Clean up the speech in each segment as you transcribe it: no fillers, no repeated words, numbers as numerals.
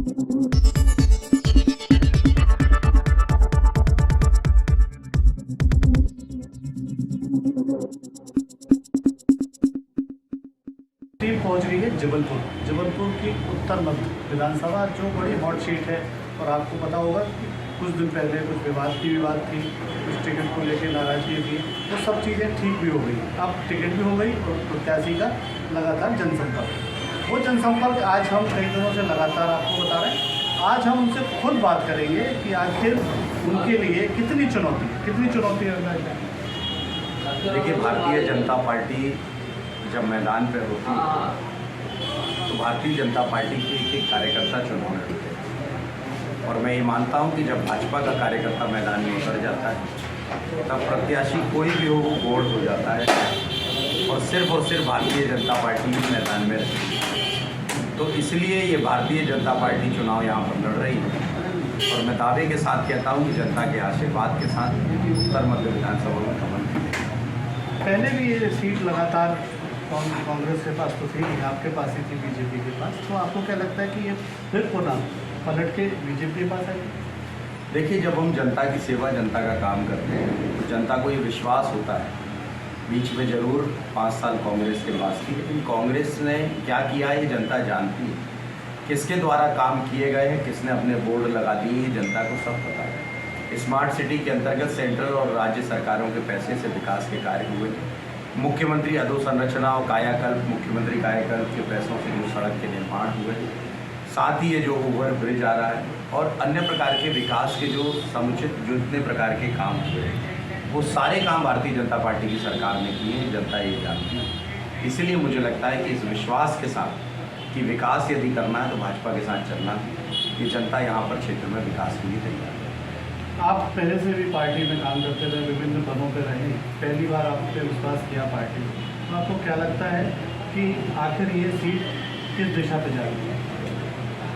Team पहुंच गई है जबलपुर की उत्तर मध्य विधानसभा, जो बड़ी हॉट सीट है। और आपको पता होगा कि कुछ दिन पहले कुछ विवाद थी, कुछ टिकट को लेकर नाराजगी थी, वो सब चीज़ें ठीक भी हो गई। अब टिकट भी हो गई और प्रत्याशी का लगातार जनसंपर्क, वो जनसंपर्क आज हम कई दिनों से लगातार आपको बता रहे हैं। आज हम उनसे खुद बात करेंगे कि आखिर उनके लिए कितनी चुनौती है। देखिए, भारतीय जनता पार्टी जब मैदान पर होती है तो भारतीय जनता पार्टी के एक कार्यकर्ता चुनाव लड़ते हैं। और मैं ये मानता हूँ कि जब भाजपा का कार्यकर्ता मैदान में उतर जाता है तब प्रत्याशी कोई भी हो वो बोल्ड हो जाता है और सिर्फ भारतीय जनता पार्टी ही मैदान में रहती है। तो इसलिए ये भारतीय जनता पार्टी चुनाव यहाँ पर लड़ रही है और मैं दावे के साथ कहता हूँ कि जनता के आशीर्वाद के साथ उत्तर मध्य विधानसभा में कमल की। पहले भी ये सीट लगातार कांग्रेस के पास तो थी, आपके पास ही थी, बीजेपी के पास। तो आपको क्या लगता है कि ये फिर पुनः पलट के बीजेपी के पास आएगी? देखिए, जब हम जनता की सेवा, जनता का काम करते हैं तो जनता को ये विश्वास होता है। बीच में ज़रूर 5 साल कांग्रेस के पास थी, लेकिन कांग्रेस ने क्या किया ये जनता जानती है। किसके द्वारा काम किए गए हैं, किसने अपने बोर्ड लगा दिए, ये जनता को सब पता है। स्मार्ट सिटी के अंतर्गत सेंट्रल और राज्य सरकारों के पैसे से विकास के कार्य हुए। मुख्यमंत्री अधोसंरचना और कायाकल्प, मुख्यमंत्री कायाकल्प के पैसों से जो सड़क के निर्माण हुए, साथ ही ये जो ओवर ब्रिज आ रहा है और अन्य प्रकार के विकास के जो समुचित जो इतने प्रकार के काम हुए, वो सारे काम भारतीय जनता पार्टी की सरकार ने किए हैं। जनता ये जानती है। इसलिए मुझे लगता है कि इस विश्वास के साथ कि विकास यदि करना है तो भाजपा के साथ चलना, ये जनता यहाँ पर क्षेत्र में विकास के लिए तैयार है। आप पहले से भी पार्टी में काम करते थे, विभिन्न पदों पर रहे, पहली बार आप पे विश्वास किया पार्टी ने, तो आपको क्या लगता है कि आखिर ये सीट किस दिशा पे जा रही है?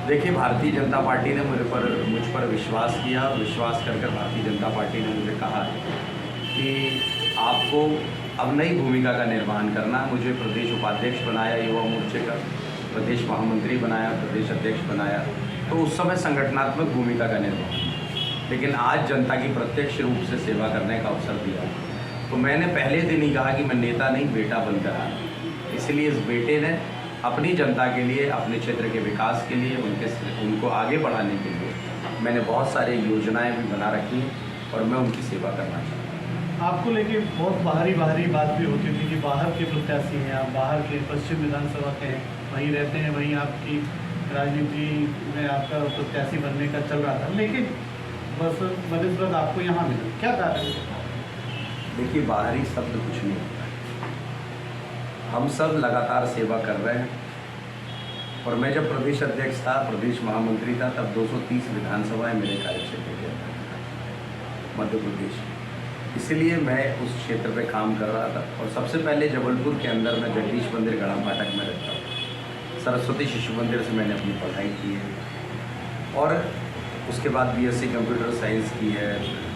देखिए, भारतीय जनता पार्टी ने मुझ पर विश्वास किया। विश्वास कर भारतीय जनता पार्टी ने मुझे कहा कि आपको अब नई भूमिका का निर्वहन करना। मुझे प्रदेश उपाध्यक्ष बनाया, युवा मोर्चे का प्रदेश महामंत्री बनाया, प्रदेश अध्यक्ष बनाया, तो उस समय संगठनात्मक भूमिका का निर्वहन। लेकिन आज जनता की प्रत्यक्ष रूप से सेवा करने का अवसर दिया तो मैंने पहले दिन ही कहा कि मैं नेता नहीं, बेटा बनकर आया। इसलिए इस बेटे ने अपनी जनता के लिए, अपने क्षेत्र के विकास के लिए, उनको आगे बढ़ाने के लिए मैंने बहुत सारी योजनाएं भी बना रखी और मैं उनकी सेवा करना चाहता हूँ। आपको लेके बहुत बाहरी बात भी होती थी कि बाहर के प्रत्याशी हैं, आप बाहर के पश्चिम विधानसभा के हैं, वहीं रहते हैं, वहीं आपकी राजनीति में आपका प्रत्याशी बनने का चल रहा था, लेकिन बस बनिस्बत आपको यहाँ मिला, क्या कारण है? देखिए, बाहरी शब्द कुछ नहीं होता है। हम सब लगातार सेवा कर रहे हैं और मैं जब प्रदेश अध्यक्ष था, प्रदेश महामंत्री था, तब 230 विधानसभाएं मेरे कार्यक्षेत्र के अंदर मध्य प्रदेश। इसलिए मैं उस क्षेत्र पे काम कर रहा था और सबसे पहले जबलपुर के अंदर मैं जगदीश मंदिर गढ़ा फाटक में रहता हूँ। सरस्वती शिशु मंदिर से मैंने अपनी पढ़ाई की है और उसके बाद बीएससी कंप्यूटर साइंस की है,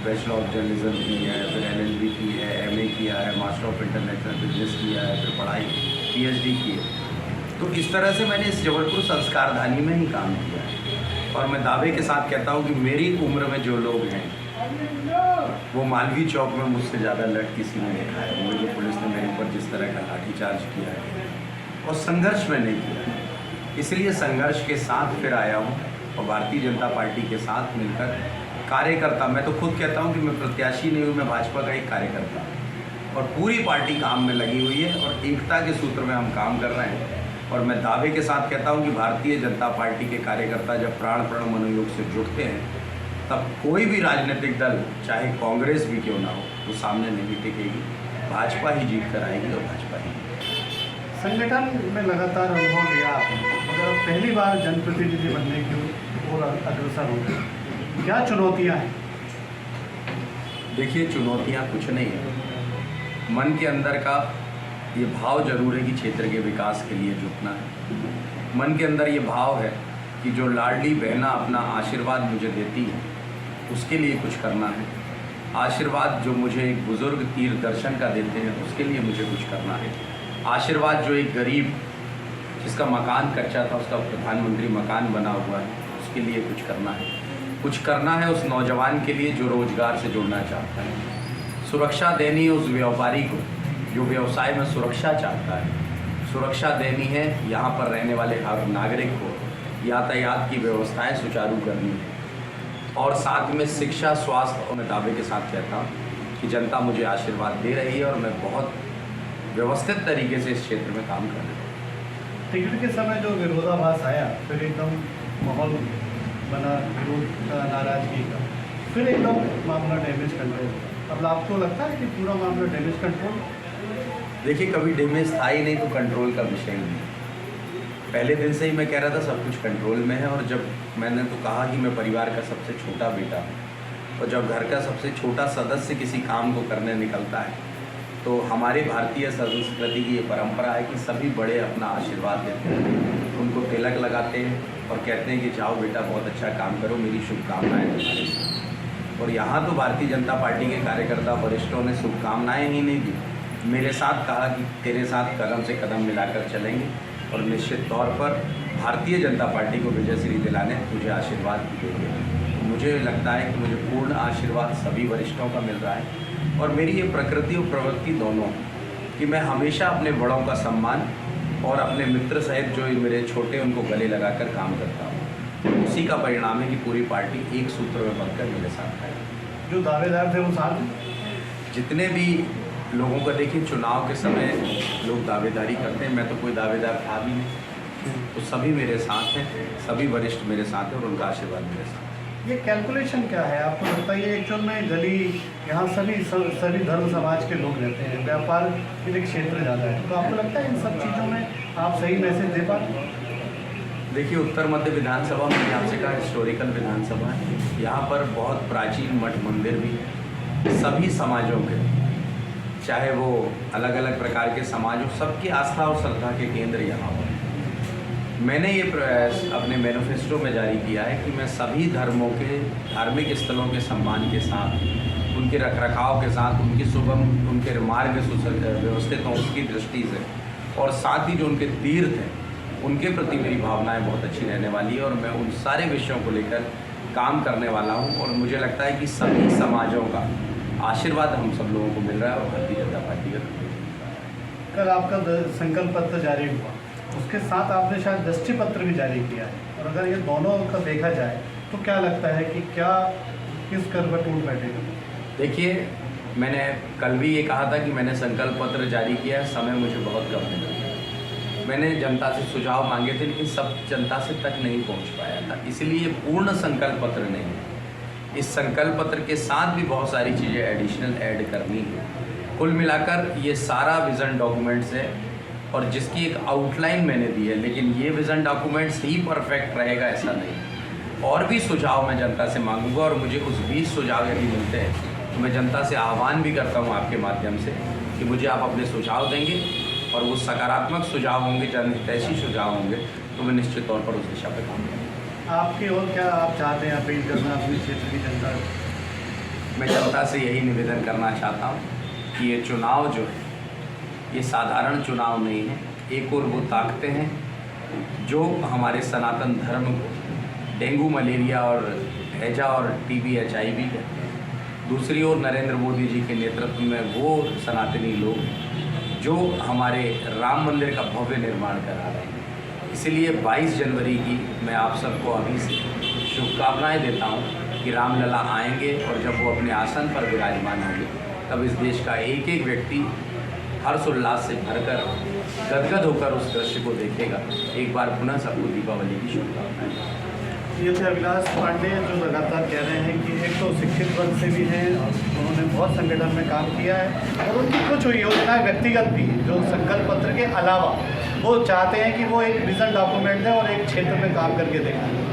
बैचलर ऑफ जर्नलिज्म की है, फिर एलएलबी की है, एमए किया है, मास्टर ऑफ इंटरनेशनल बिजनेस किया है, फिर पढ़ाई पीएचडी की है। तो इस तरह से मैंने इस जबलपुर संस्कारधानी में ही काम किया है और मैं दावे के साथ कहता हूँ कि मेरी उम्र में जो लोग हैं वो मालवीय चौक में मुझसे ज़्यादा लड़ किसी ने देखा है। मुझे पुलिस ने मेरे ऊपर जिस तरह का लाठीचार्ज किया है और संघर्ष में नहीं किया, इसलिए संघर्ष के साथ फिर आया हूँ और भारतीय जनता पार्टी के साथ मिलकर कार्यकर्ता, मैं तो खुद कहता हूं कि मैं प्रत्याशी नहीं हूं, मैं भाजपा का एक कार्यकर्ता हूं और पूरी पार्टी काम में लगी हुई है और एकता के सूत्र में हम काम कर रहे हैं। और मैं दावे के साथ कहता हूं कि भारतीय जनता पार्टी के कार्यकर्ता जब प्राण मनोयोग से जुड़ते हैं तब कोई भी राजनीतिक दल, चाहे कांग्रेस भी क्यों ना हो, वो सामने नहीं टिकेगी। भाजपा ही जीत कर आएगी और भाजपा ही। संगठन में लगातार अनुभव लिया आपने, अगर पहली बार जनप्रतिनिधि बनने की ओर अग्रसर हो गए, क्या चुनौतियां हैं? देखिए, चुनौतियां कुछ नहीं है। मन के अंदर का ये भाव जरूर है कि क्षेत्र के विकास के लिए जुटना है। मन के अंदर ये भाव है कि जो लाडली बहना अपना आशीर्वाद मुझे देती है उसके लिए कुछ करना है। आशीर्वाद जो मुझे एक बुज़ुर्ग तीर्थ दर्शन का देते हैं उसके लिए मुझे कुछ करना है। आशीर्वाद जो एक गरीब जिसका मकान कच्चा था उसका प्रधानमंत्री मकान बना हुआ है उसके लिए कुछ करना है। कुछ करना है उस नौजवान के लिए जो रोज़गार से जुड़ना चाहता है। सुरक्षा देनी है उस व्यापारी को जो व्यवसाय में सुरक्षा चाहता है। सुरक्षा देनी है यहाँ पर रहने वाले हर नागरिक को। यातायात की व्यवस्थाएं सुचारू करनी है। और साथ में शिक्षा, स्वास्थ्य, और मैं दावे के साथ कहता हूँ कि जनता मुझे आशीर्वाद दे रही है और मैं बहुत व्यवस्थित तरीके से इस क्षेत्र में काम कर रहा हूँ। टिकट के समय जो विरोधाभास आया, फिर एकदम माहौल बना विरोध का, नाराजगी का, फिर एकदम मामला डैमेज कंट्रोल। अब आपको लगता है कि पूरा मामला डैमेज कंट्रोल? देखिए, कभी डैमेज था ही नहीं तो कंट्रोल का विषय ही नहीं। पहले दिन से ही मैं कह रहा था सब कुछ कंट्रोल में है। और जब मैंने तो कहा कि मैं परिवार का सबसे छोटा बेटा हूँ, और जब घर का सबसे छोटा सदस्य किसी काम को करने निकलता है तो हमारे भारतीय संस्कृति की ये परंपरा है कि सभी बड़े अपना आशीर्वाद देते हैं, उनको तिलक लगाते हैं और कहते हैं कि जाओ बेटा, बहुत अच्छा काम करो, मेरी शुभकामनाएं तुम्हारे साथ। और यहाँ तो भारतीय जनता पार्टी के कार्यकर्ता वरिष्ठों ने शुभकामनाएं ही नहीं दी, मेरे साथ कहा कि तेरे साथ कदम से कदम मिलाकर चलेंगे और निश्चित तौर पर भारतीय जनता पार्टी को विजयश्री दिलाने तुझे आशीर्वाद भी देंगे। मुझे लगता है कि मुझे पूर्ण आशीर्वाद सभी वरिष्ठों का मिल रहा है। और मेरी ये प्रकृति और प्रवृत्ति दोनों कि मैं हमेशा अपने बड़ों का सम्मान और अपने मित्र सहित जो मेरे छोटे उनको गले लगाकर काम करता हूँ। उसी का परिणाम है कि पूरी पार्टी एक सूत्र में बनकर मेरे साथ है। जो दावेदार थे वो साथ हैं? जितने भी लोगों का देखिए, चुनाव के समय लोग दावेदारी करते हैं, मैं तो कोई दावेदार था भी नहीं, तो सभी मेरे साथ हैं, सभी वरिष्ठ मेरे साथ हैं और उनका आशीर्वाद मेरे साथ है। ये कैलकुलेशन क्या है? आपको लगता है ये एक्चुअल में गली, यहाँ सभी धर्म समाज के लोग रहते हैं, व्यापार के क्षेत्र ज़्यादा है, तो आपको लगता है इन सब चीज़ों में आप सही मैसेज दे पाते? देखिए, उत्तर मध्य विधानसभा में आपसे कहा हिस्टोरिकल विधानसभा है। यहाँ पर बहुत प्राचीन मठ मंदिर भी है, सभी समाजों के, चाहे वो अलग अलग प्रकार के समाज हो, सबकी आस्था और श्रद्धा के केंद्र यहाँ पर। मैंने ये अपने मैनिफेस्टो में जारी किया है कि मैं सभी धर्मों के धार्मिक स्थलों के सम्मान के साथ, उनके रखरखाव के साथ, उनकी सुगम, उनके मार्ग व्यवस्थित हों उसकी दृष्टि से, और साथ ही जो उनके तीर्थ हैं उनके प्रति मेरी भावनाएं बहुत अच्छी रहने वाली है। और मैं उन सारे विषयों को लेकर काम करने वाला हूं। और मुझे लगता है कि सभी समाजों का आशीर्वाद हम सब लोगों को मिल रहा है और भारतीय जनता पार्टी का। कल आपका संकल्प पत्र जारी हुआ, उसके साथ आपने शायद दृष्टि पत्र भी जारी किया है, और अगर ये दोनों का देखा जाए तो क्या लगता है कि क्या किस कर पर टूट बैठेगा? देखिए, मैंने कल भी ये कहा था कि मैंने संकल्प पत्र जारी किया है, समय मुझे बहुत कम मिला। मैंने जनता से सुझाव मांगे थे लेकिन सब जनता से तक नहीं पहुंच पाया था, इसलिए पूर्ण संकल्प पत्र नहीं है। इस संकल्प पत्र के साथ भी बहुत सारी चीज़ें एडिशनल ऐड करनी है। कुल मिलाकर ये सारा विज़न डॉक्यूमेंट्स है और जिसकी एक आउटलाइन मैंने दी है, लेकिन ये विज़न डॉक्यूमेंट्स ही परफेक्ट रहेगा ऐसा नहीं। और भी सुझाव मैं जनता से मांगूंगा और मुझे उस 20 सुझाव यदि मिलते हैं तो मैं जनता से आह्वान भी करता हूँ आपके माध्यम से कि मुझे आप अपने सुझाव देंगे और वो सकारात्मक सुझाव होंगे, जनहितैषी सुझाव होंगे, तो मैं निश्चित तौर पर उस दिशा पर काम करूँगा। आपकी और क्या आप चाहते हैं अपील करना अपने क्षेत्र की जनता? मैं जनता से यही निवेदन करना चाहता हूँ कि ये चुनाव जो है ये साधारण चुनाव नहीं है। एक और वो ताकतें हैं जो हमारे सनातन धर्म को डेंगू, मलेरिया और हैजा और टीबी, HIV कहते हैं। दूसरी ओर नरेंद्र मोदी जी के नेतृत्व में वो सनातनी लोग जो हमारे राम मंदिर का भव्य निर्माण करा रहे हैं। इसलिए 22 जनवरी की मैं आप सबको अभी से शुभकामनाएं देता हूं कि रामलला आएंगे और जब वो अपने आसन पर विराजमान होंगे तब इस देश का एक एक व्यक्ति हर्षोल्लास से भरकर गदगद होकर उस दृश्य को देखेगा। एक बार पुनः सबको दीपावली की शुभकामनाएं। ये थे अभिलाष पांडे जो लगातार कह रहे हैं कि एक तो शिक्षित वर्ग से भी हैं और उन्होंने बहुत संगठन में काम किया है और उनकी कुछ योजनाएं व्यक्तिगत भी जो संकल्प पत्र के अलावा वो चाहते हैं कि वो एक विजन डॉक्यूमेंट दें और एक क्षेत्र में काम करके देखें।